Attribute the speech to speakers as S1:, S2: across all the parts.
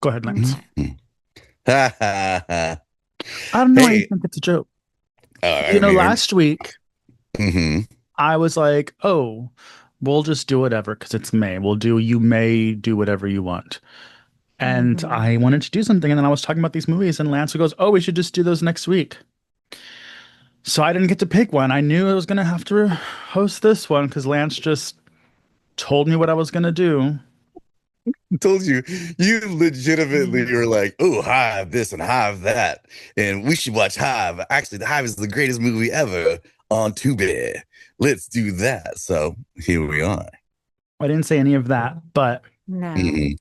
S1: Go ahead, Lance.
S2: Mhm. Ha ha ha.
S1: I don't know why you
S2: Hey,
S1: think it's a joke.
S2: I mean,
S1: Last week
S2: hmm
S1: I was like, oh, we'll just do whatever because it's May. You may do whatever you want. And
S3: Hmm.
S1: I wanted to do something. And then I was talking about these movies, and Lance goes, oh, we should just do those next week. So I didn't get to pick one. I knew I was going to have to host this one because Lance just told me what I was going to do.
S2: told you, you legitimately were like, oh, Hive this and Hive that, and we should watch Hive. Actually, the Hive is the greatest movie ever on Tubi. Let's do that. So here we are.
S1: I didn't say any of that, but
S3: No.
S2: hmm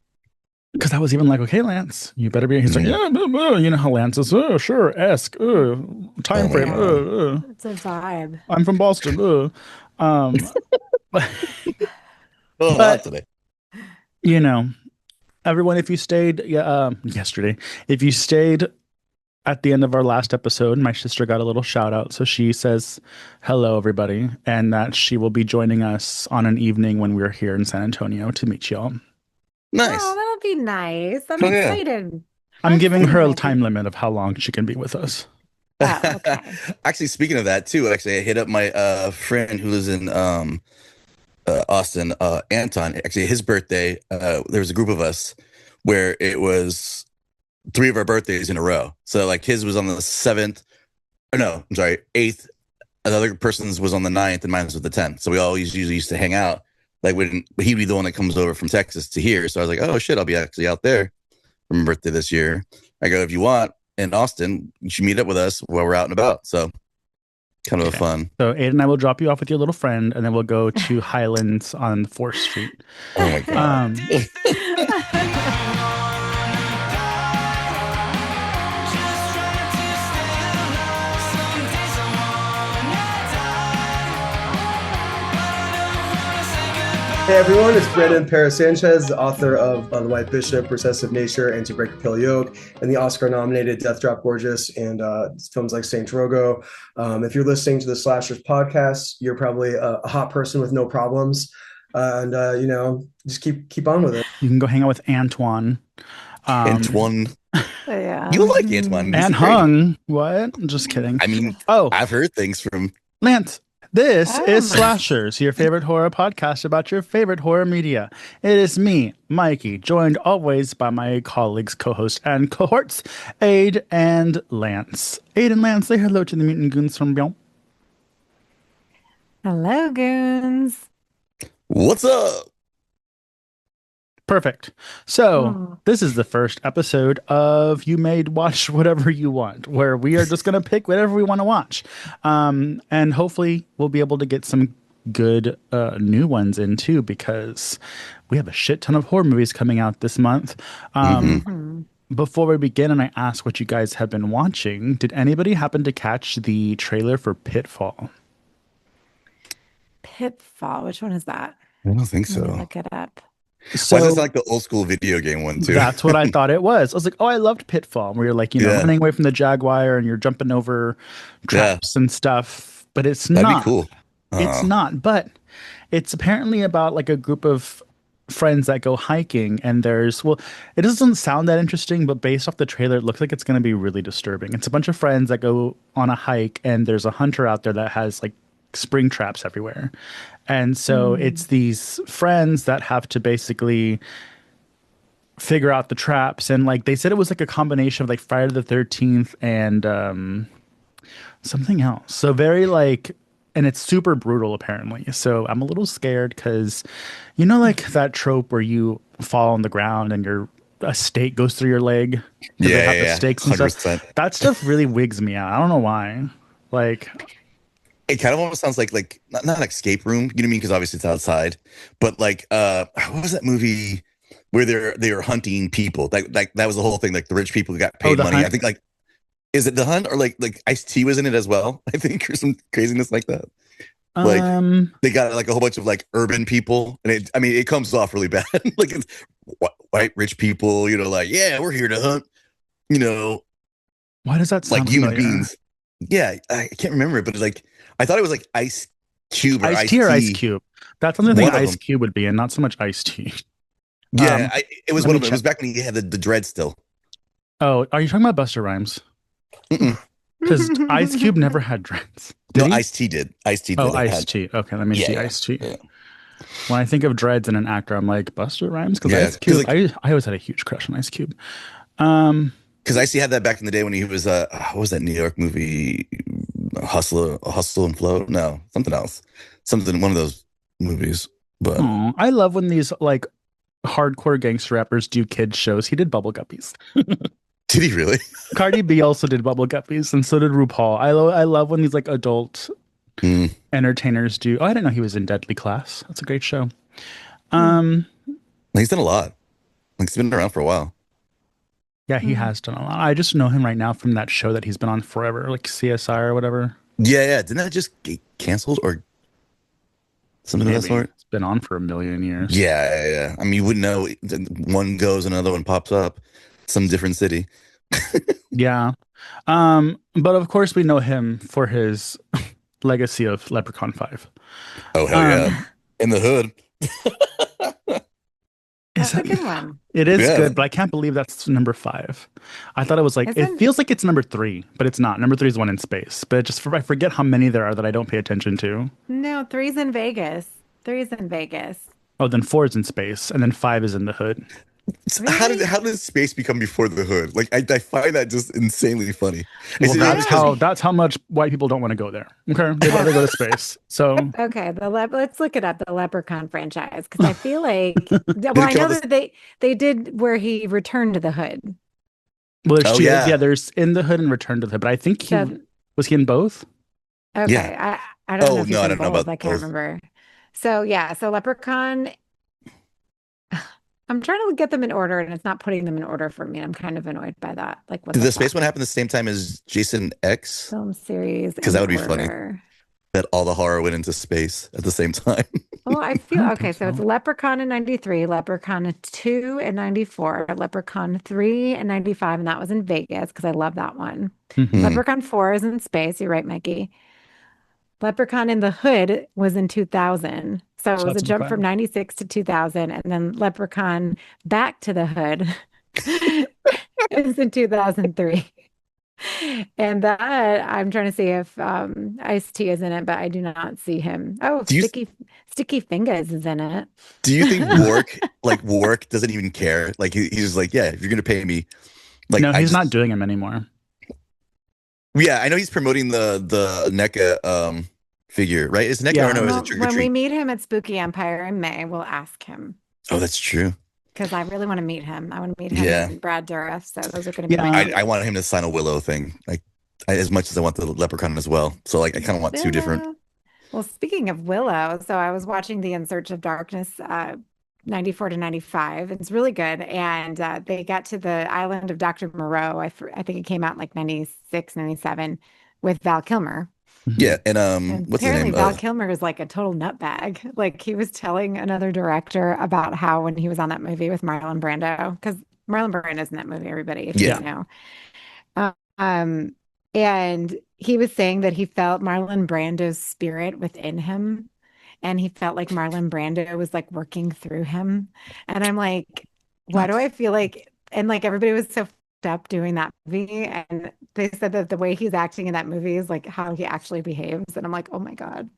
S1: because I was even like, okay, Lance, you better be. He's like,
S2: hmm
S1: yeah, you know how Lance is. Oh, sure, ask.
S2: Oh
S1: Time
S2: my
S1: frame.
S3: Yeah.
S2: God.
S3: It's a vibe.
S1: I'm from Boston. Um, but,
S2: Oh, hot
S1: but
S2: today.
S1: you know, everyone, if you stayed, yeah, yesterday, if you stayed at the end of our last episode, my sister got a little shout out. So she says, hello, everybody, and that she will be joining us on an evening when we're here in San Antonio to meet y'all.
S3: Oh,
S2: Nice.
S3: that'll be nice. I'm
S2: Oh yeah.
S3: excited.
S1: I'm
S3: I'm
S1: giving
S3: excited
S1: her
S3: for
S1: a
S3: that too.
S1: time limit of how long she can be with us.
S3: Oh, okay.
S2: Actually, speaking of that too, actually, I hit up my friend who lives in Austin, Anton. Actually, his birthday. There was a group of us where it was three of our birthdays in a row. So like his was on the 7th. Or no, I'm sorry, 8th. Another person's was on the 9th, and mine was with the 10th. So we all usually used to hang out. Like when he'd be the one that comes over from Texas to here. So I was like, oh shit, I'll be actually out there for my birthday this year. I go, if you want in Austin, you should meet up with us while we're out and about. So kind of a
S1: Okay.
S2: fun.
S1: So Aiden and I will drop you off with your little friend, and then we'll go to Highlands on 4th Street.
S2: Oh my god.
S1: Um,
S4: Hey everyone, it's Brandon Paris Sanchez, the author of The White Bishop, Recessive Nature, and To Break a Pill Yoke, and the Oscar nominated Death Drop Gorgeous and films like Saint Drogo. If you're listening to the Slashers podcast, you're probably a hot person with no problems. Just keep on with it.
S1: you can go hang out with Antoine. Um,
S2: Antoine.
S3: Yeah.
S2: You like Antoine. He's
S1: and
S2: great.
S1: Hung. What? Just kidding.
S2: I mean,
S1: Oh,
S2: I've heard things from.
S1: Lance, this
S3: Oh
S1: is
S3: my.
S1: Slashers, your favorite horror podcast about your favorite horror media. It is me, Mikey, joined always by my colleagues, co-host, and cohorts, Aid and Lance. Aid and Lance, say hello to the mutant goons from Beyond.
S3: Hello, goons.
S2: What's up?
S1: Perfect. So,
S3: Oh,
S1: this is the first episode of You May Watch Whatever You Want, where we are just going to pick whatever we want to watch. And hopefully, we'll be able to get some good new ones in too, because we have a shit ton of horror movies coming out this month.
S2: hmm
S3: hmm.
S1: Before we begin, and I ask what you guys have been watching, did anybody happen to catch the trailer for Pitfall?
S3: Pitfall. Which one is that?
S2: I don't think
S3: Let me
S2: so.
S3: look it up.
S2: Why does it sound
S1: So,
S2: like the old school video game one too?
S1: that's what I thought it was. I was like, oh, I loved Pitfall, where you're like,
S2: Yeah,
S1: running away from the Jaguar and you're jumping over
S2: yeah,
S1: traps and stuff. But it's
S2: that'd be
S1: not.
S2: cool.
S1: It's not. But it's apparently about like a group of friends that go hiking. And well, it doesn't sound that interesting, but based off the trailer, it looks like it's going to be really disturbing. It's a bunch of friends that go on a hike, and there's a hunter out there that has like spring traps everywhere. And so
S3: Hmm.
S1: it's these friends that have to basically figure out the traps, and like they said it was like a combination of like Friday the 13th and something else. So very like, and it's super brutal apparently. So I'm a little scared because like that trope where you fall on the ground and a stake goes through your leg because they
S2: Yeah,
S1: have the
S2: yeah, yeah,
S1: stakes and stuff.
S2: 100%.
S1: That stuff really wigs me out. I don't know why. Like,
S2: It kind of almost sounds like not an escape room. You know what I mean? Because obviously it's outside. But like, what was that movie where they were hunting people? Like that was the whole thing. Like the rich people who got
S1: oh,
S2: paid
S1: the
S2: money. I
S1: hunt.
S2: think like is it The Hunt or like Ice T was in it as well? I think or some craziness like that. Like
S1: Um,
S2: they got like a whole bunch of like urban people, and I mean, it comes off really bad. Like it's white rich people, like yeah, we're here to hunt, you know,
S1: why does that
S2: like
S1: sound
S2: human
S1: familiar?
S2: beings. Yeah, I can't remember it, but it's like I thought it was like Ice Cube or
S1: Ice
S2: Ice
S1: Tea or Ice
S2: T,
S1: Cube? That's something
S2: one of
S1: Ice
S2: them.
S1: Cube would be, and not so much Ice Tea.
S2: Yeah, it was
S1: let
S2: one
S1: me
S2: of them. It was
S1: check.
S2: back when he had the dread still.
S1: Oh, are you talking about Buster Rhymes?
S2: Mm-mm.
S1: Because Ice Cube never had dreads.
S2: No,
S1: Did he?
S2: Ice T did. Ice T
S1: Oh,
S2: did
S1: Ice
S2: had.
S1: T. Okay, let me
S2: Yeah,
S1: see
S2: yeah,
S1: Ice T.
S2: yeah,
S1: When I think of dreads and an actor, I'm like Buster Rhymes because
S2: yeah.
S1: Ice Cube. I always had a huge crush on Ice Cube. Um,
S2: Because Ice T had that back in the day when he was what was that New York movie, Hustle and Flow? No, something else, something one of those movies. But
S1: aw, I love when these like hardcore gangster rappers do kids shows. He did Bubble Guppies.
S2: did he really?
S1: Cardi B also did Bubble Guppies, and so did RuPaul. I love when these like adult
S2: Mm.
S1: entertainers do. Oh, I didn't know he was in Deadly Class. That's a great show.
S3: Hmm.
S2: He's done a lot. Like he's been around for a while.
S1: Yeah, he has done a lot. I just know him right now from that show that he's been on forever, like CSI or whatever.
S2: Yeah, yeah. Didn't that just get canceled or something of that
S1: Maybe.
S2: sort?
S1: It's been on for a million years.
S2: Yeah, yeah, yeah. I mean, you wouldn't know. One goes, another one pops up. Some different city.
S1: Yeah. But of course we know him for his legacy of Leprechaun 5.
S2: Oh hell yeah! In the hood.
S1: Is
S3: That's a
S1: that,
S3: good one.
S1: it is
S2: Yeah.
S1: good, but I can't believe that's number 5. I thought it was like, it
S3: Isn't-
S1: feels like it's number 3, but it's not. Number 3 is One in Space. But I forget how many there are that I don't pay attention to.
S3: No, three's in Vegas. Three's in Vegas.
S1: Oh, then 4 is in space, and then 5 is in the hood.
S3: Really?
S2: How did space become before the hood? Like I find that just insanely funny.
S1: Well,
S2: Is it
S1: that's
S2: because-
S1: how much white people don't want to go there. Okay, they'd rather go to space. So
S3: Okay, let's look it up, the Leprechaun franchise, because I feel like well, I
S2: call
S3: know
S2: this-
S3: that they did where he returned to the hood.
S1: well, there's
S2: Oh,
S1: two,
S2: yeah.
S1: there's In the Hood and Return to the Hood, but I think
S3: So
S1: was he in both?
S3: okay,
S2: Yeah.
S3: I don't
S2: Oh,
S3: know if he's
S2: no, I
S3: in
S2: don't know
S3: both.
S2: about
S3: I can't
S2: both.
S3: remember. So yeah, so Leprechaun. I'm trying to get them in order, and it's not putting them in order for me. I'm kind of annoyed by that. Like, what
S2: Did the
S3: fuck?
S2: space one happen the same time as Jason X?
S3: Film series?
S2: 'Cause that
S3: in
S2: would be funny.
S3: order.
S2: That all the horror went into space at the same time.
S3: Well, I feel
S1: don't
S3: okay.
S1: think
S3: So it's
S1: so.
S3: Leprechaun in 93, Leprechaun 2 in 94, Leprechaun 3 in 95, and that was in Vegas because I love that one.
S1: Mhm.
S3: Leprechaun 4 is in space. You're right, Mikey. Leprechaun in the Hood was in 2000. So it
S1: So
S3: was a
S1: that's
S3: jump
S1: fine.
S3: from 96 to 2000. And then Leprechaun Back to the Hood is in 2003. And that I'm trying to see if Ice-T is in it, but I do not see him. Oh,
S2: Do you-
S3: Sticky Fingers is in it.
S2: Do you think Warwick doesn't even care? Like he's just like, yeah, if you're gonna pay me, like
S1: No,
S2: I
S1: he's
S2: just-
S1: not doing him anymore.
S2: Yeah, I know he's promoting the NECA figure, right? Is NECA
S1: Yeah.
S2: or no? Is
S3: Well,
S2: it Trick or
S3: when we
S2: Treat?
S3: meet him at Spooky Empire in May, we'll ask him
S2: Oh, that's true.
S3: because I really want to meet him. I want to meet him
S2: Yeah.
S3: and Brad Dourif. So those are going to be
S1: Yeah.
S3: my
S2: I want him to sign a Willow thing, like as much as I want the Leprechaun as well. So like, I kind of want two different.
S3: Willow. Well, speaking of Willow, so I was watching The In Search of Darkness, 94 to 95. It's really good. And they got to the island of Dr. Moreau. I think it came out in like 96, 97 with Val Kilmer.
S2: Yeah, and
S3: And
S2: what's his
S3: apparently
S2: name?
S3: Val Kilmer is like a total nutbag. Like he was telling another director about how when he was on that movie with Marlon Brando, because Marlon Brando's in that movie, everybody, if
S2: Yeah.
S3: you know. And he was saying that he felt Marlon Brando's spirit within him. And he felt like Marlon Brando was like working through him. And I'm like, why do I feel like, and like everybody was so fucked up doing that movie. And they said that the way he's acting in that movie is like how he actually behaves. And I'm like, oh my God.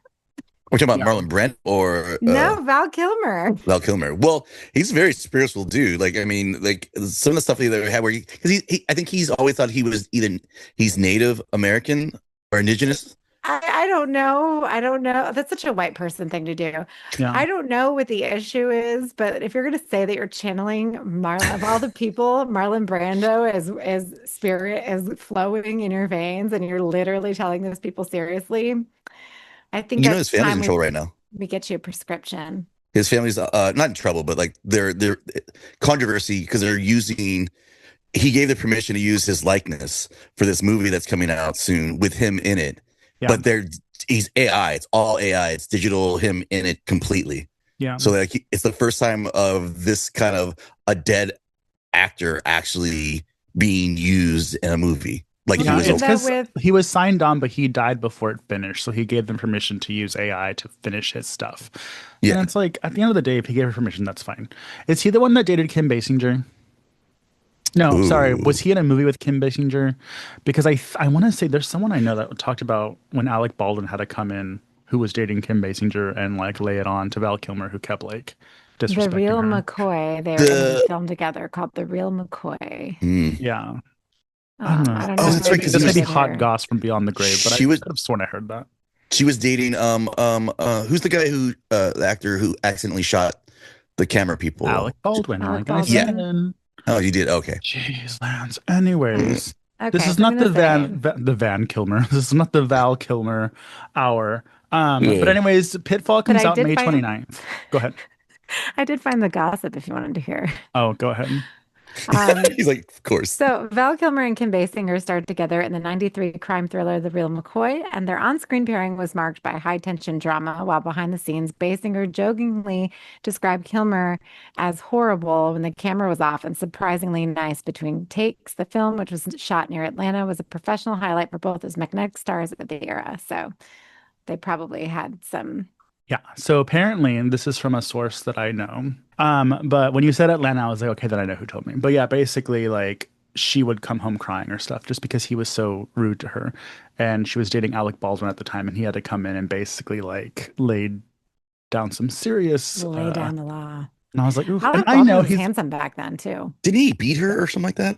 S2: We're talking about
S1: Yeah.
S2: Marlon Brand or
S3: No, Val Kilmer.
S2: Val Kilmer. Well, he's a very spiritual dude. Like, I mean, like some of the stuff that we had where because I think he's always thought he was either he's Native American or indigenous.
S3: I don't know. I don't know. That's such a white person thing to do.
S1: Yeah.
S3: I don't know what the issue is, but if you're going to say that you're channeling Marlon, of all the people, Marlon Brando as spirit is flowing in your veins, and you're literally telling those people seriously, I think
S2: You know,
S3: it's
S2: his family's
S3: time
S2: in trouble right now.
S3: we get you a prescription.
S2: His family's not in trouble, but like they're controversy because they're using. He gave the permission to use his likeness for this movie that's coming out soon with him in it.
S1: Yeah.
S2: But he's AI. It's all AI. It's digital him in it completely.
S1: Yeah.
S2: So like it's the first time of this kind of a dead actor actually being used in a movie. Like he
S1: Yeah,
S2: was
S3: Did
S1: it's
S2: a,
S3: that
S1: because
S3: with
S1: he was signed on, but he died before it finished. So he gave them permission to use AI to finish his stuff. And
S2: yeah.
S1: it's like, at the end of the day, if he gave her permission, that's fine. Is he the one that dated Kim Basinger? No, sorry.
S2: Ooh.
S1: Was he in a movie with Kim Basinger? Because I want to say there's someone I know that talked about when Alec Baldwin had to come in who was dating Kim Basinger and like lay it on to Val Kilmer, who kept like
S3: The
S1: disrespecting
S3: Real
S1: her.
S3: McCoy? They were in a
S2: The
S3: film together called The Real McCoy.
S2: hmm.
S1: Yeah. I don't know.
S3: I don't
S2: Oh,
S3: know
S2: that's
S3: who
S2: right. Because
S1: This
S2: he
S1: may
S3: dated
S1: be
S2: was
S1: hot
S3: her.
S1: goss from beyond the grave, but I
S2: she was
S1: could have sworn I heard that.
S2: she was dating who's the guy who the actor who accidentally shot the camera people?
S1: Alec Baldwin,
S3: Alec
S1: like I
S2: Yeah.
S3: Baldwin.
S1: said.
S2: Oh, you did. Okay.
S1: Jeez, Lance.
S2: Mm.
S1: Anyways, this
S3: Okay,
S1: is
S3: so I'm
S1: not the
S3: gonna say
S1: The Van Kilmer. This is not the Val Kilmer hour. But
S2: Yeah.
S1: anyways, Pitfall
S3: but
S1: comes
S3: I
S1: out
S3: did
S1: May
S3: find
S1: 29th. Go ahead.
S3: I did find the gossip if you wanted to hear.
S1: Oh, go ahead.
S3: Um,
S2: He's like, of course.
S3: So Val Kilmer and Kim Basinger starred together in the '93 crime thriller The Real McCoy, and their on-screen pairing was marked by high-tension drama, while behind the scenes, Basinger jokingly described Kilmer as horrible when the camera was off and surprisingly nice between takes. The film, which was shot near Atlanta, was a professional highlight for both as magnetic stars of the era. So they probably had some.
S1: Yeah. So apparently, and this is from a source that I know. But when you said Atlanta, I was like, okay, then I know who told me. But yeah, basically, like she would come home crying or stuff just because he was so rude to her, and she was dating Alec Baldwin at the time, and he had to come in and basically like laid down some serious.
S3: Lay down the law.
S1: And I was like, oof. And
S3: Alec
S1: I
S3: Baldwin
S1: know
S3: was
S1: he's
S3: handsome back then too.
S2: Didn't he beat her or something like that?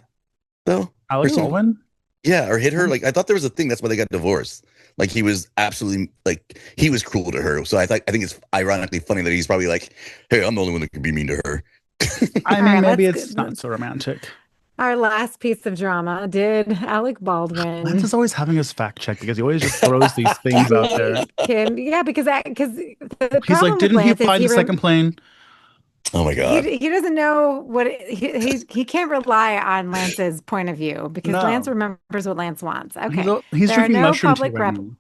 S2: Though? Or
S1: Alec
S2: some
S1: Baldwin.
S2: yeah, or hit her. Like I thought there was a thing. That's why they got divorced. Like he was absolutely like he was cruel to her. So I think it's ironically funny that he's probably like, hey, I'm the only one that can be mean to her.
S1: I
S3: All
S1: mean,
S3: right,
S1: maybe
S3: let's
S1: it's not so romantic.
S3: Our last piece of drama. Did Alec
S1: Lance
S3: Baldwin
S1: is always having us fact check because he always just throws these things out there.
S3: date Kim? Yeah, because the
S1: He's like,
S3: problem with
S1: didn't he
S3: Lance is
S1: apply the second plane?
S2: Oh my god.
S3: he doesn't know what he can't rely on Lance's point of view because Lance
S1: No,
S3: remembers what Lance wants.
S1: he's
S3: Okay,
S1: he's
S3: there are
S1: drinking
S3: no
S1: mushroom tea
S3: public
S1: right
S3: rep.
S1: now.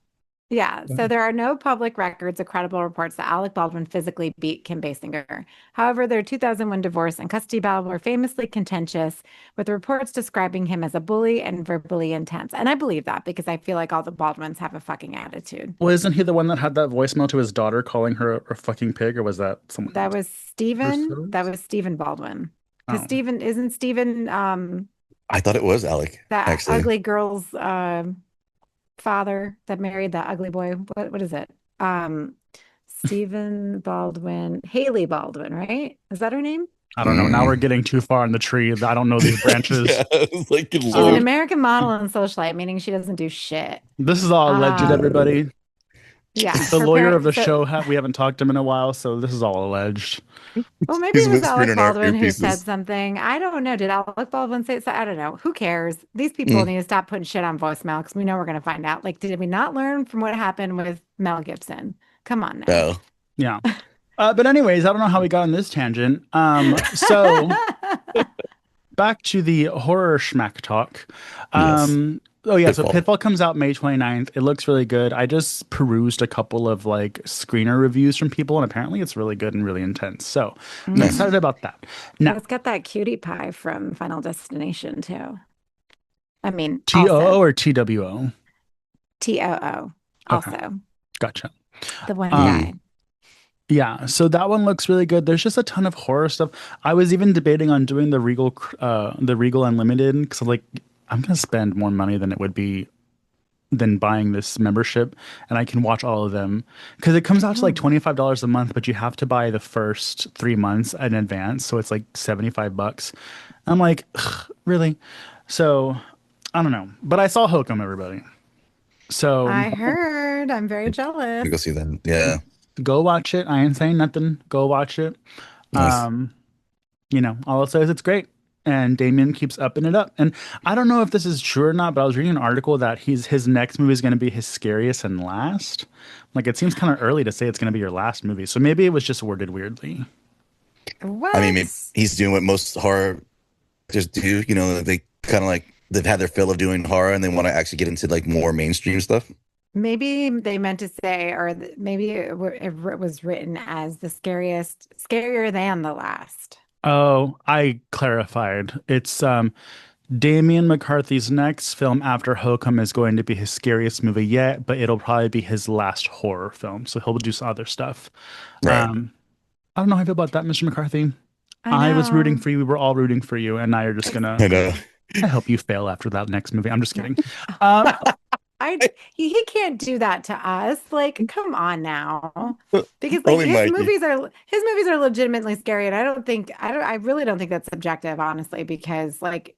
S3: Yeah, so there are no public records or credible reports that Alec Baldwin physically beat Kim Basinger. However, their 2001 divorce and custody battle were famously contentious, with reports describing him as a bully and verbally intense. And I believe that because I feel like all the Baldwins have a fucking attitude.
S1: Well, isn't he the one that had that voicemail to his daughter calling her a fucking pig, or was that someone
S3: That
S1: else?
S3: was Stephen.
S1: Bruce
S3: That was Stephen Baldwin. Because
S1: Oh,
S3: Stephen isn't Stephen
S2: I thought it was Alec,
S3: that
S2: actually.
S3: ugly girl's father that married that ugly boy. What is it? Stephen Baldwin, Haley Baldwin, right? Is that her name?
S1: I don't know. Now we're
S2: Mm.
S1: getting too far in the tree. I don't know these branches.
S2: Yeah, it's like good
S3: She's an
S2: lord.
S3: American model and socialite, meaning she doesn't do shit.
S1: This is all alleged,
S3: Um,
S1: everybody.
S3: yeah,
S1: The
S3: her
S1: lawyer of
S3: parent.
S1: the
S3: So,
S1: show, we haven't talked to him in a while, so this is all alleged.
S3: well, maybe
S2: He's
S3: it was
S2: whispering
S3: Alec
S2: in our
S3: Baldwin who said
S2: earpieces.
S3: something. I don't know. Did Alec Baldwin say so? I don't know. Who cares? These people
S2: Mm.
S3: need to stop putting shit on voicemail because we know we're going to find out. Like, did we not learn from what happened with Mel Gibson? Come on now.
S2: Oh.
S1: Yeah. But anyways, I don't know how we got on this tangent. So back to the horror schmack talk.
S2: Yes.
S1: Oh yeah, so
S2: Pitfall.
S1: Pitfall comes out May 29th. It looks really good. I just perused a couple of like screener reviews from people, and apparently it's really good and really intense. So I'm
S2: Nice.
S1: excited about that. Now,
S3: It's got that cutie pie from Final Destination too. I mean,
S1: TOO
S3: also
S1: or TWO?
S3: TOO.
S1: Okay.
S3: Also,
S1: Gotcha.
S3: the one
S1: Um,
S3: guy.
S1: Yeah, so that one looks really good. There's just a ton of horror stuff. I was even debating on doing the Regal Unlimited because like I'm gonna spend more money than it would be than buying this membership, and I can watch all of them because it comes out to like
S3: Oh.
S1: $25 a month, but you have to buy the first 3 months in advance, so it's like $75. I'm like, ugh, really? So I don't know, but I saw Hokum, everybody. So
S3: I heard. I'm very jealous.
S2: We go see that. Yeah.
S1: go watch it. I ain't saying nothing. Go watch it.
S2: Nice.
S1: All I'll say is it's great. And Damien keeps upping it up. And I don't know if this is true or not, but I was reading an article that his next movie is going to be his scariest and last. Like it seems kind of early to say it's going to be your last movie. So maybe it was just worded weirdly.
S3: What?
S2: I mean, he's doing what most horror actors do. You know, they kind of like they've had their fill of doing horror, and they want to actually get into like more mainstream stuff.
S3: Maybe they meant to say, or maybe it was written as scarier than the last.
S1: Oh, I clarified. It's Damian McCarthy's next film after Hokum is going to be his scariest movie yet, but it'll probably be his last horror film. So he'll do some other stuff.
S2: Right.
S1: I don't know how I feel about that, Mr. McCarthy.
S3: I
S1: I was rooting
S3: know.
S1: for you. We were all rooting for you, and now you're just gonna.
S2: I know.
S1: I hope you fail after that next movie. I'm just
S3: No.
S1: kidding. Uh,
S3: He can't do that to us. Like, come on now. Because like
S2: Only Mikey.
S3: his movies are legitimately scary. And I really don't think that's subjective, honestly, because like,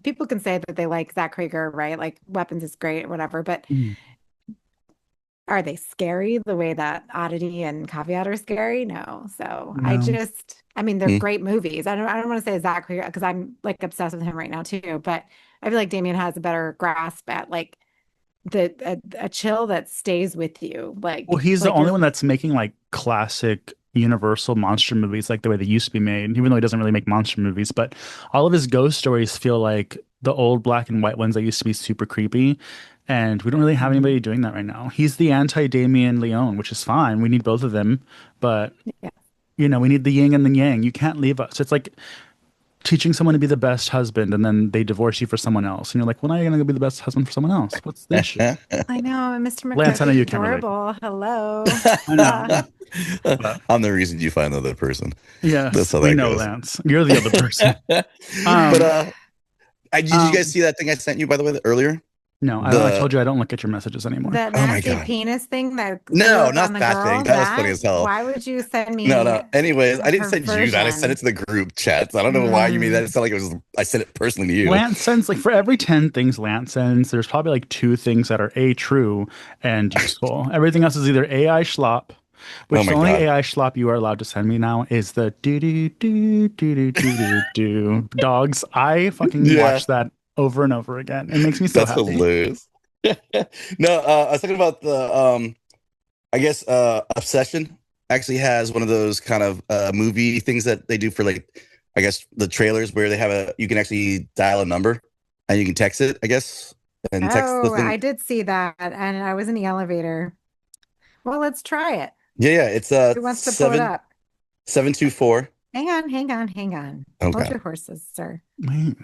S3: people can say that they like Zach Krieger, right? Like Weapons is great or whatever, but are they scary the way that Oddity and Caveat are scary? No. So
S1: no.
S3: I mean, they're
S2: Hmm.
S3: great movies. I don't want to say Zach Krieger because I'm like obsessed with him right now too, but I feel like Damien has a better grasp at like a chill that stays with you.
S1: Well, he's the
S3: Like
S1: only
S3: you're
S1: one that's making like classic Universal monster movies like the way they used to be made, even though he doesn't really make monster movies. But all of his ghost stories feel like the old black and white ones that used to be super creepy. And we don't really have anybody doing that right now. He's the anti-Damien Leone, which is fine. We need both of them. But,
S3: yeah.
S1: we need the yin and the yang. You can't leave us. It's like teaching someone to be the best husband and then they divorce you for someone else. And you're like, well, now you're going to go be the best husband for someone else. What's the issue?
S3: I know, and Mr.
S1: Lance, I know
S3: McCarthy's
S1: you can't relate.
S3: adorable. Hello.
S1: I know. But
S2: I'm the reason you find another person. That's
S1: yes,
S2: how
S1: we
S2: that
S1: know,
S2: goes.
S1: Lance. You're the other person.
S2: But
S1: Um,
S2: did you guys
S1: um,
S2: see that thing I sent you by the way earlier?
S1: no, I don't. I
S2: The
S1: told you I don't look at your messages anymore.
S3: That
S2: Oh my
S3: nasty
S2: god.
S3: penis thing that blew
S2: No,
S3: up on
S2: not
S3: the
S2: that thing.
S3: girl,
S2: That was funny as hell.
S3: why would you send
S2: No,
S3: me
S2: no. Anyways, I
S3: a
S2: didn't send you that. I sent it
S3: perversion?
S2: to the group chats. I don't know why you made that.
S3: Mm,
S2: It sounded like it was I sent it personally to you.
S1: Lance sends like for every 10 things Lance sends, there's probably like two things that are A, true and useful. Everything else is either AI schlop,
S2: Oh
S1: which the
S2: my
S1: only
S2: god.
S1: AI schlop you are allowed to send me now is the do do do do do do do do dogs. I fucking
S2: Yeah,
S1: watch that over and over again. It makes me so
S2: that's
S1: happy.
S2: hilarious. No, I was talking about the I guess Obsession actually has one of those kind of movie things that they do for like I guess the trailers where they have you can actually dial a number and you can text it, I guess, and text the
S3: oh,
S2: thing.
S3: I did see that, and I was in the elevator. Well, let's try it.
S2: Yeah, yeah, it's
S3: Who wants to pull it
S2: seven
S3: up?
S2: 724.
S3: Hang on.
S2: Oh
S3: Hold
S2: god.
S3: your horses, sir.
S1: Wait,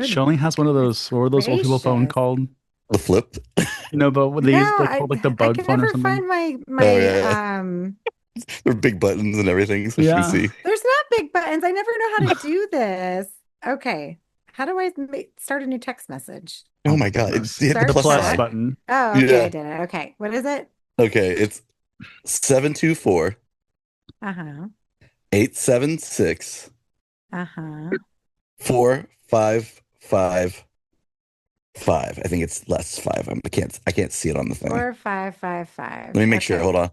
S1: she
S3: Good
S1: only has one of those. What were those old people phone
S3: gracious.
S1: called?
S2: The flip.
S1: But what they
S3: No,
S1: use they called like the
S3: I
S1: bug
S3: can
S1: phone or
S3: never
S1: something.
S3: find my
S2: Oh
S3: my
S2: yeah, yeah. There are big buttons and everything, so she can
S1: Yeah.
S2: see.
S3: there's not big buttons. I never know how to do this. Okay. How do I start a new text message?
S1: Oh
S2: Oh
S1: my
S2: my god,
S1: goodness.
S2: you hit the
S3: Start
S1: The
S2: plus
S1: plus
S3: chat.
S2: sign.
S1: button.
S3: Oh, okay, I
S2: Yeah.
S3: did it. Okay. What is it?
S2: Okay, it's 724
S3: Uh-huh.
S2: 876
S3: Uh-huh.
S2: 4555. I think it's less five. I can't see it on the thing.
S3: 4555.
S2: Let me make sure.
S3: Okay.
S2: Hold on.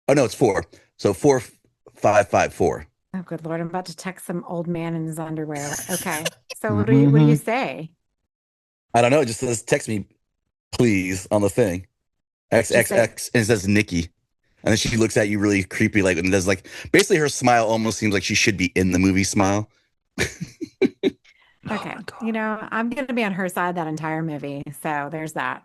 S2: Oh no, it's four. So 4554.
S3: Oh, good Lord. I'm about to text some old man in his underwear. Okay. So what do you
S1: Hmm.
S3: say?
S2: I don't know. It just says text me, please, on the thing.
S3: Just say,
S2: XXX and it says Nikki. And then she looks at you really creepy, like and does like basically her smile almost seems like she should be in the movie smile.
S1: Oh
S3: okay.
S1: my God.
S3: I'm gonna be on her side that entire movie. So there's that.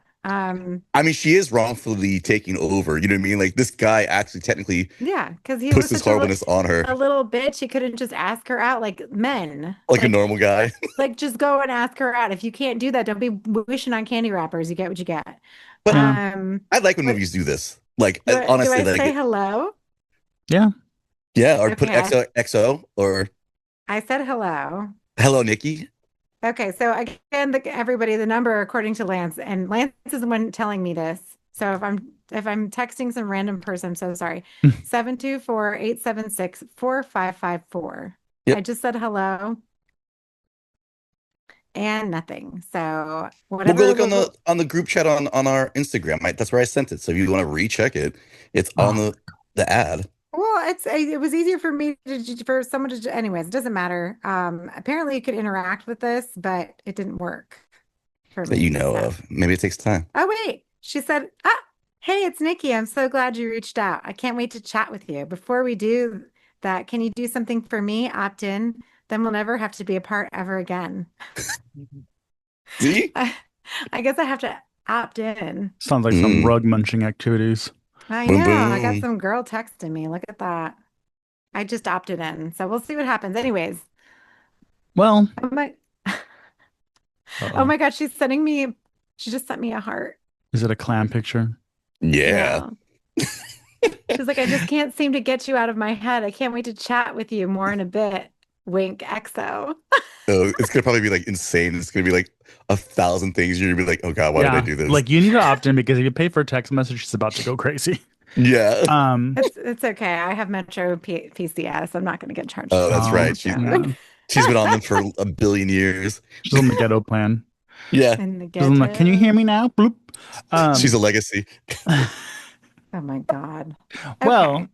S2: I mean, she is wrongfully taking over. You know what I mean? Like this guy actually technically
S3: Yeah, because he
S2: puts
S3: was
S2: his
S3: such
S2: horribleness on her
S3: a little bitch. He couldn't just ask her out like men.
S2: like a normal guy.
S3: Like just go and ask her out. If you can't do that, don't be wishing on candy wrappers. You get what you get.
S2: But
S1: Yeah.
S2: I like when
S3: What
S2: movies do this. Like
S3: do
S2: honestly,
S3: I say
S2: like
S3: hello?
S1: Yeah.
S2: yeah, or put
S3: Okay,
S2: XO or
S3: I said hello.
S2: hello Nikki.
S3: Okay, so again, everybody, the number according to Lance, and Lance is the one telling me this. So if I'm texting some random person, I'm so sorry. 724-876-4554. I
S2: Yep.
S3: just said hello and nothing. So
S2: We'll go
S3: whatever
S2: look on
S3: was
S2: the group chat on our Instagram. That's where I sent it. So if you want to recheck it, it's on
S1: Oh,
S2: the ad.
S3: well, it was easier for me for someone to anyways, it doesn't matter. Apparently you could interact with this, but it didn't work for
S2: That you
S3: me.
S2: know
S3: So
S2: of. Maybe it takes time.
S3: oh, wait. She said, ah, hey, it's Nikki. I'm so glad you reached out. I can't wait to chat with you. Before we do that, can you do something for me? Opt in. Then we'll never have to be apart ever again.
S2: See?
S3: I guess I have to opt in.
S1: sounds like some
S2: Mm.
S1: rug munching activities.
S3: I
S2: Boom
S3: know. I got
S2: boom.
S3: some girl texting me. Look at that. I just opted in. So we'll see what happens. Anyways,
S1: Well,
S3: I might.
S1: Uh-oh.
S3: Oh my God, she just sent me a heart.
S1: Is it a clam picture?
S2: Yeah.
S3: Yeah. She's like, I just can't seem to get you out of my head. I can't wait to chat with you more in a bit. Wink, XO.
S2: Oh, it's gonna probably be like insane. It's gonna be like 1,000 things. You're gonna be like, oh God, why did I
S1: Yeah.
S2: do this?
S1: Like you need to opt in because if you pay for a text message, it's about to go crazy.
S2: Yeah.
S3: It's okay. I have Metro PCS. I'm not going to get charged
S2: Oh,
S3: for
S2: that's
S1: Oh,
S2: right.
S3: phone.
S2: She's been on them for a billion years.
S1: she's on the ghetto plan.
S2: Yeah.
S3: In the
S1: She's on the, can you hear
S3: ghetto.
S1: me now? Bloop.
S2: She's a legacy.
S3: Oh my God.
S1: Well,
S3: Okay.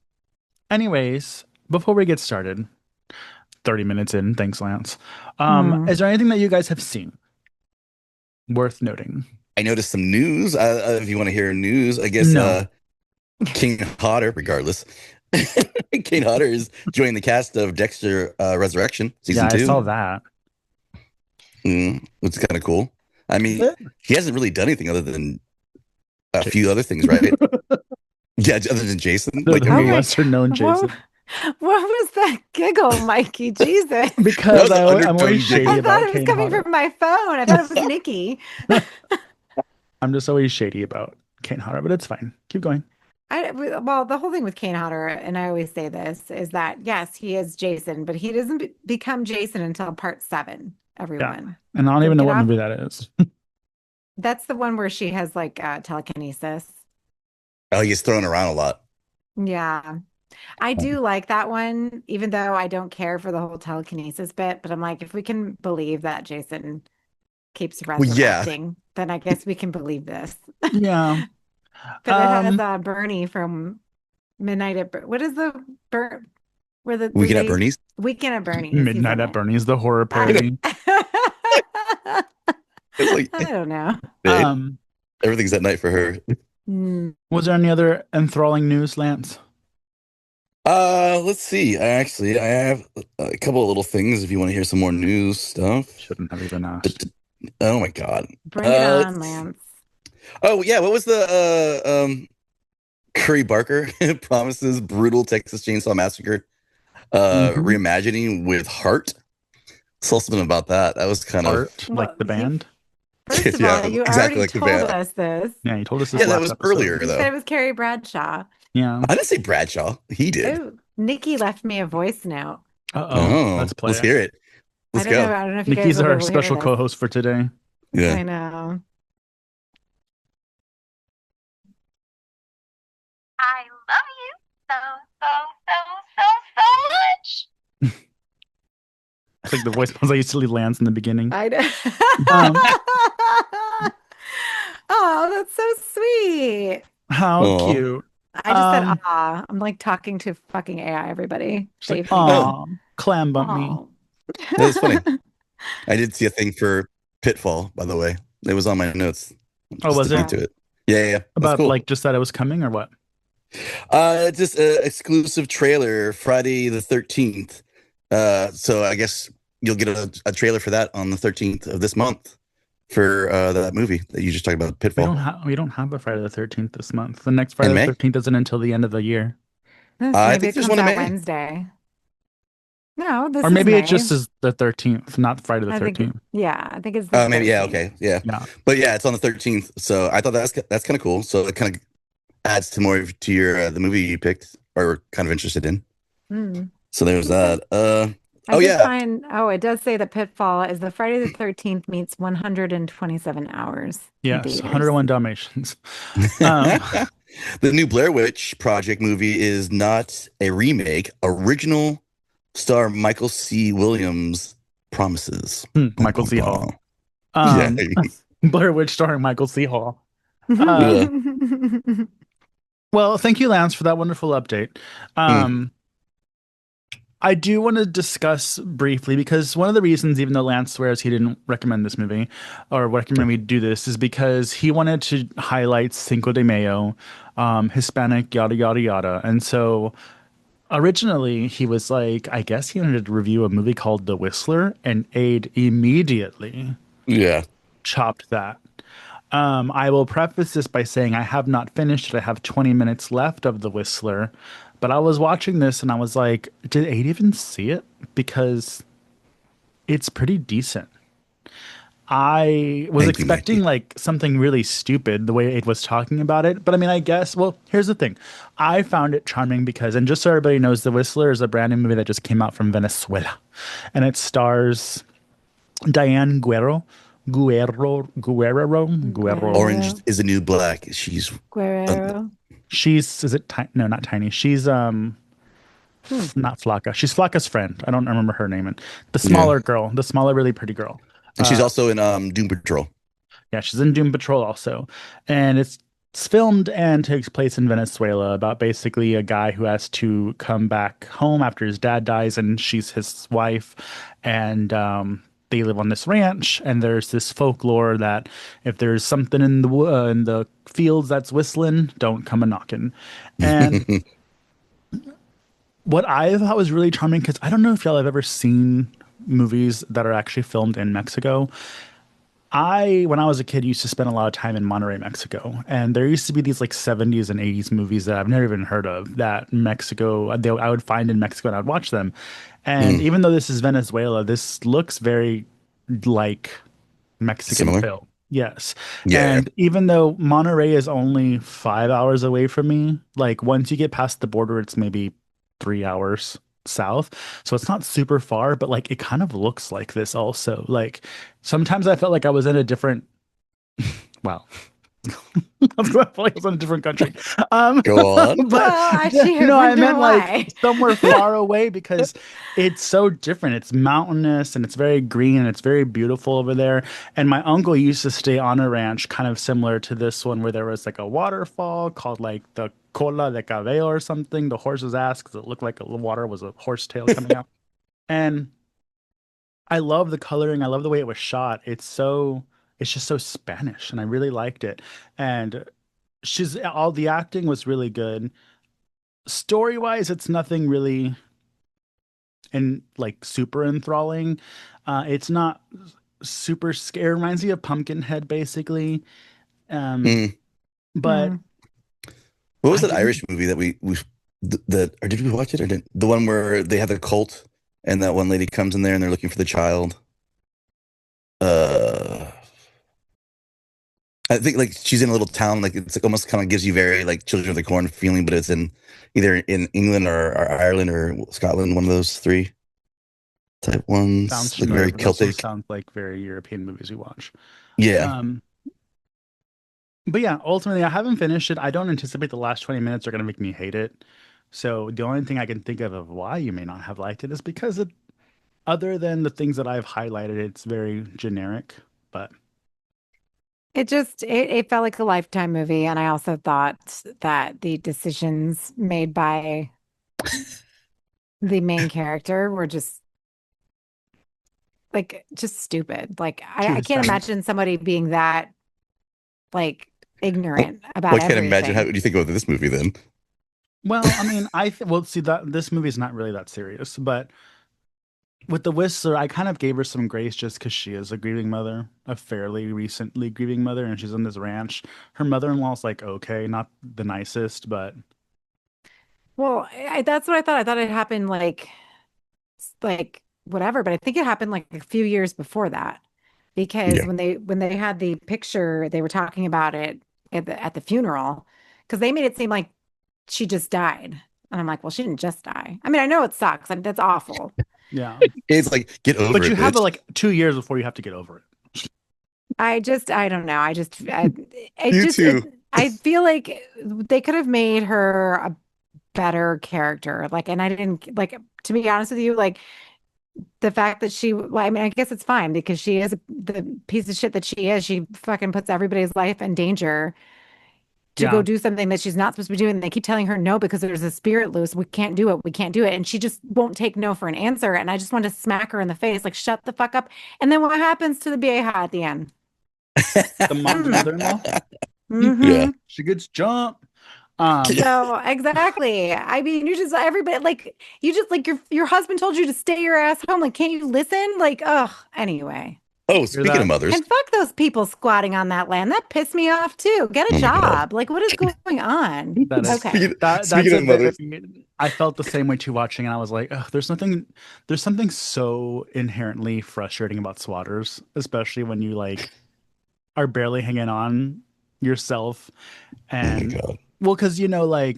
S1: anyways, before we get started, 30 minutes in, thanks, Lance.
S3: Hmm.
S1: Is there anything that you guys have seen worth noting?
S2: I noticed some news. If you want to hear news, I guess
S1: No.
S2: King Hodder, regardless. King Hodder is joining the cast of Dexter Resurrection season
S1: Yeah, I
S2: 2.
S1: saw that.
S2: Which is kind of cool. I mean, he hasn't really done anything other than a
S1: Jason.
S2: few other things, right? Yeah, other than Jason.
S1: The
S2: Like, I
S3: Oh
S2: mean,
S3: my-
S1: lesser known Jason.
S3: What was that giggle, Mikey? Jesus.
S1: Because
S2: That was an
S1: I'm always
S2: undertone
S1: shady
S2: giggle.
S3: I thought
S1: about
S3: it was
S1: Kane
S3: coming
S1: Hodder.
S3: from my phone. I thought it was Nikki.
S1: I'm just always shady about Kane Hodder, but it's fine. Keep going.
S3: Well, the whole thing with Kane Hodder, and I always say this, is that yes, he is Jason, but he doesn't become Jason until part 7. Everyone,
S1: And I don't
S3: So
S1: even know
S3: get
S1: what
S3: off-
S1: movie that is.
S3: that's the one where she has like telekinesis.
S2: oh, he's thrown around a lot.
S3: Yeah, I do like that one, even though I don't care for the whole telekinesis bit. But I'm like, if we can believe that Jason keeps
S2: Well, yeah.
S3: resurrecting, then I guess we can believe this.
S1: Yeah.
S3: But it has Bernie from Midnight at what is the where the
S2: Weekend at Bernie's.
S3: Weekend at Bernie's. He's
S1: Midnight
S3: in
S1: at
S3: it.
S1: Bernie's, the horror parody.
S2: It's like,
S3: I don't know.
S2: everything's at night for her.
S1: Was there any other enthralling news, Lance?
S2: Let's see. I have a couple of little things if you want to hear some more news stuff.
S1: Shouldn't have even asked.
S2: Oh my God.
S3: Bring it on, Lance.
S2: Oh yeah, what was the Curry Barker promises brutal Texas Chainsaw Massacre reimagining with Heart? Saw something about that. That was kind
S1: Art,
S3: Well,
S1: like the band?
S3: First of
S2: Yeah,
S3: all, you
S2: exactly
S3: already
S2: like the
S3: told
S2: band.
S3: us this.
S1: Yeah, you told us this
S2: Yeah, that
S1: last
S2: was
S1: episode.
S2: earlier
S3: You said
S2: though.
S3: it was Carrie Bradshaw.
S1: Yeah.
S2: I didn't say Bradshaw. He did.
S3: Oh, Nikki left me a voice note.
S1: Uh-oh. Let's play
S2: let's
S1: it.
S2: hear it. Let's
S3: I don't
S2: go.
S3: know. I don't know if you
S1: Nikki's
S3: guys will be
S1: our
S3: able to hear
S1: special
S3: this.
S1: co-host for today.
S2: Yeah.
S3: I know.
S5: I love you so much.
S1: It's like the voice I used to leave Lance in the beginning.
S3: I know.
S1: Um,
S3: Oh, that's so sweet.
S1: How
S2: Aw.
S1: cute.
S3: I just said,
S1: Um,
S3: "Ah." I'm like talking to fucking AI. Everybody,
S1: She's like,
S3: save me.
S1: aw, clam bump me.
S3: Aw.
S2: That was funny. I did see a thing for Pitfall, by the way. It was on my notes.
S1: Oh,
S2: Just
S1: was
S2: looking
S1: it?
S2: into it? Yeah. That's
S1: About
S2: cool.
S1: like just that it was coming or what?
S2: Just an exclusive trailer Friday the 13th. So I guess you'll get a trailer for that on the 13th of this month for that movie that you just talked about, Pitfall.
S1: We don't have a Friday the 13th this month. The next Friday
S2: In
S1: the
S2: May?
S1: 13th isn't until the end of the year.
S3: Maybe
S2: I
S3: it
S2: think there's
S3: comes
S2: one in
S3: out
S2: May.
S3: Wednesday. No, this
S1: Or
S3: is
S1: maybe
S3: May.
S1: it just is the 13th, not Friday the
S3: I think
S1: 13th.
S3: yeah, I think it's the
S2: Maybe, yeah,
S3: 13th.
S2: okay, yeah.
S1: Yeah.
S2: But yeah, it's on the 13th. So I thought that's kind of cool. So it kind of adds to more to your the movie you picked or were kind of interested in.
S3: Hmm.
S2: So there's that.
S3: I
S2: Oh,
S3: did
S2: yeah.
S3: find, it does say that Pitfall is the Friday the 13th meets 127 hours. in
S1: Yes,
S3: theaters.
S1: 101 Dalmatians. Um,
S2: The new Blair Witch Project movie is not a remake. Original star Michael C. Williams promises.
S1: Michael C. Hall.
S2: Yeah.
S1: Blair Witch starring Michael C. Hall.
S2: Yeah.
S1: Well, thank you, Lance, for that wonderful update. I do want to discuss briefly because one of the reasons, even though Lance swears he didn't recommend this movie or recommend me do this, is because he wanted to highlight Cinco de Mayo, Hispanic, yada, yada, yada. And so originally he was like, I guess he wanted to review a movie called The Whistler, and Aid immediately
S2: Yeah.
S1: chopped that. I will preface this by saying I have not finished it. I have 20 minutes left of The Whistler. But I was watching this and I was like, did Aid even see it? Because it's pretty decent. I was
S2: Thank you,
S1: expecting
S2: Mikey.
S1: like something really stupid the way it was talking about it, but I mean, I guess. Well, here's the thing: I found it charming because, and just so everybody knows, The Whistler is a brand new movie that just came out from Venezuela, and it stars Diane Guerrero.
S2: Orange
S3: Guerrero.
S2: is the new black. She's
S3: Guerrero.
S1: She's is it no, not Tiny. She's
S3: Hmm.
S1: not Flocka. She's Flocka's friend. I don't remember her name. And the
S2: yeah,
S1: smaller girl, the smaller, really pretty girl.
S2: and she's
S1: Uh,
S2: also in Doom Patrol.
S1: yeah, she's in Doom Patrol also, and it's filmed and takes place in Venezuela about basically a guy who has to come back home after his dad dies, and she's his wife, and they live on this ranch, and there's this folklore that if there's something in the fields that's whistling, don't come a knocking. And what I thought was really charming, because I don't know if y'all have ever seen movies that are actually filmed in Mexico. When I was a kid, used to spend a lot of time in Monterrey, Mexico, and there used to be these like 70s and 80s movies that I've never even heard of that I would find in Mexico and I'd watch them. And
S2: Mm,
S1: even though this is Venezuela, this looks very like Mexican
S2: similar.
S1: film. Yes.
S2: Yeah.
S1: And even though Monterrey is only 5 hours away from me, like once you get past the border, it's maybe 3 hours south. So it's not super far, but like it kind of looks like this also. Like sometimes I felt like I was in a different, wow. I was going to feel like I was in a different country.
S2: Go on.
S1: But
S3: Well, actually, I
S1: no, I
S3: wonder
S1: meant
S3: why.
S1: like somewhere far away because it's so different. It's mountainous and it's very green and it's very beautiful over there. And my uncle used to stay on a ranch kind of similar to this one where there was like a waterfall called like the Cola de Cabello or something, the horse's ass, because it looked like the water was a horse tail coming out. And I love the coloring. I love the way it was shot. It's just so Spanish and I really liked it. And she's all the acting was really good. Story wise, it's nothing really and like super enthralling. It's not super scary. It reminds me of Pumpkinhead basically. Um,
S2: Mm.
S1: but
S3: Hmm.
S2: What was
S1: I
S2: that
S1: didn't.
S2: Irish movie that we that or did we watch it or did the one where they have the cult and that one lady comes in there and they're looking for the child? Uh, I think like she's in a little town, like it's like almost kind of gives you very like Children of the Corn feeling, but it's in either in England or Ireland or Scotland, one of those three type
S1: Sounds
S2: ones, like
S1: familiar,
S2: very
S1: but also
S2: Celtic.
S1: sounds like very European movies we watch.
S2: Yeah.
S1: Um, but yeah, ultimately, I haven't finished it. I don't anticipate the last 20 minutes are going to make me hate it. So the only thing I can think of why you may not have liked it is because other than the things that I've highlighted, it's very generic. But
S3: It felt like a Lifetime movie, and I also thought that the decisions made by the main character were just stupid. Like
S1: to
S3: I
S1: his
S3: can't
S1: face.
S3: imagine somebody being that like
S2: Well,
S3: ignorant
S2: well,
S3: about
S2: I can't imagine how
S3: everything.
S2: do you think about this movie then?
S1: Well, I mean, well, see that this movie is not really that serious, but with the Whistler, I kind of gave her some grace just because she is a grieving mother, a fairly recently grieving mother, and she's on this ranch. Her mother-in-law's like okay, not the nicest, but
S3: Well, that's what I thought. I thought it happened like whatever, but I think it happened like a few years before that because
S2: Yeah.
S3: when they had the picture, they were talking about it at the funeral because they made it seem like she just died. And I'm like, well, she didn't just die. I mean, I know it sucks. I mean, that's awful.
S1: yeah.
S2: It's like get over
S1: But you
S2: it,
S1: have
S2: bitch.
S1: like 2 years before you have to get over it.
S3: I don't know.
S2: You too.
S3: I feel like they could have made her a better character. Like, and I didn't like, to be honest with you, like the fact that well, I mean, I guess it's fine because she is the piece of shit that she is. She fucking puts everybody's life in danger to go
S1: Yeah.
S3: do something that she's not supposed to be doing. And they keep telling her no because there's a spirit loose. We can't do it. We can't do it. And she just won't take no for an answer. And I just want to smack her in the face, like, shut the fuck up. And then what happens to the BA at the end?
S1: The mother-in-law,
S2: Yeah.
S3: Mm-hmm.
S1: she gets jumped. Um,
S3: So exactly. I mean, you just everybody like you just like your husband told you to stay your ass home. Like, can't you listen? Like, ugh. Anyway.
S2: Oh, speaking
S1: that?
S2: of mothers,
S3: And fuck those people squatting on that land. That pissed me off too. Get a
S2: Oh my God.
S3: job. Like, what is going on?
S1: That is
S3: Okay.
S1: that's
S2: Speaking
S1: a
S2: of mothers,
S1: very, I felt the same way too watching, and I was like, oh, there's something so inherently frustrating about swatters, especially when you like are barely hanging on yourself,
S2: oh my
S1: and
S2: God.
S1: well, because you know, like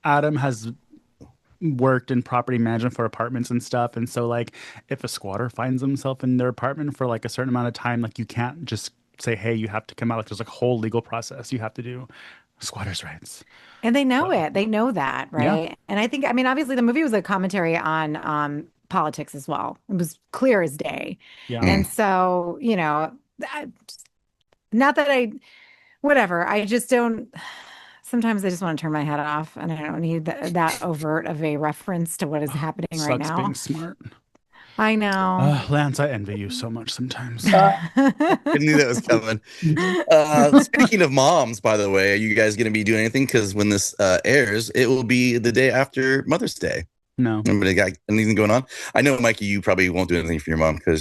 S1: Adam has worked in property management for apartments and stuff, and so like if a squatter finds himself in their apartment for like a certain amount of time, like you can't just say, hey, you have to come out. Like there's like a whole legal process you have to do. Squatters' rights.
S3: And they know
S1: But
S3: it. They know that,
S1: yeah,
S3: right? And I think, I mean, obviously the movie was a commentary on politics as well. It was clear as day.
S1: yeah.
S2: Mm.
S3: And so, you know, not that I, whatever, I just don't, sometimes I just want to turn my head off and I don't need that overt of a reference to what is happening right
S1: Sucks
S3: now.
S1: being smart.
S3: I know.
S1: Lance, I envy you so much sometimes.
S2: I knew that was coming. Speaking of moms, by the way, are you guys going to be doing anything? Because when this airs, it will be the day after Mother's Day.
S1: No.
S2: Anybody got anything going on? I know, Mikey, you probably won't do anything for your mom because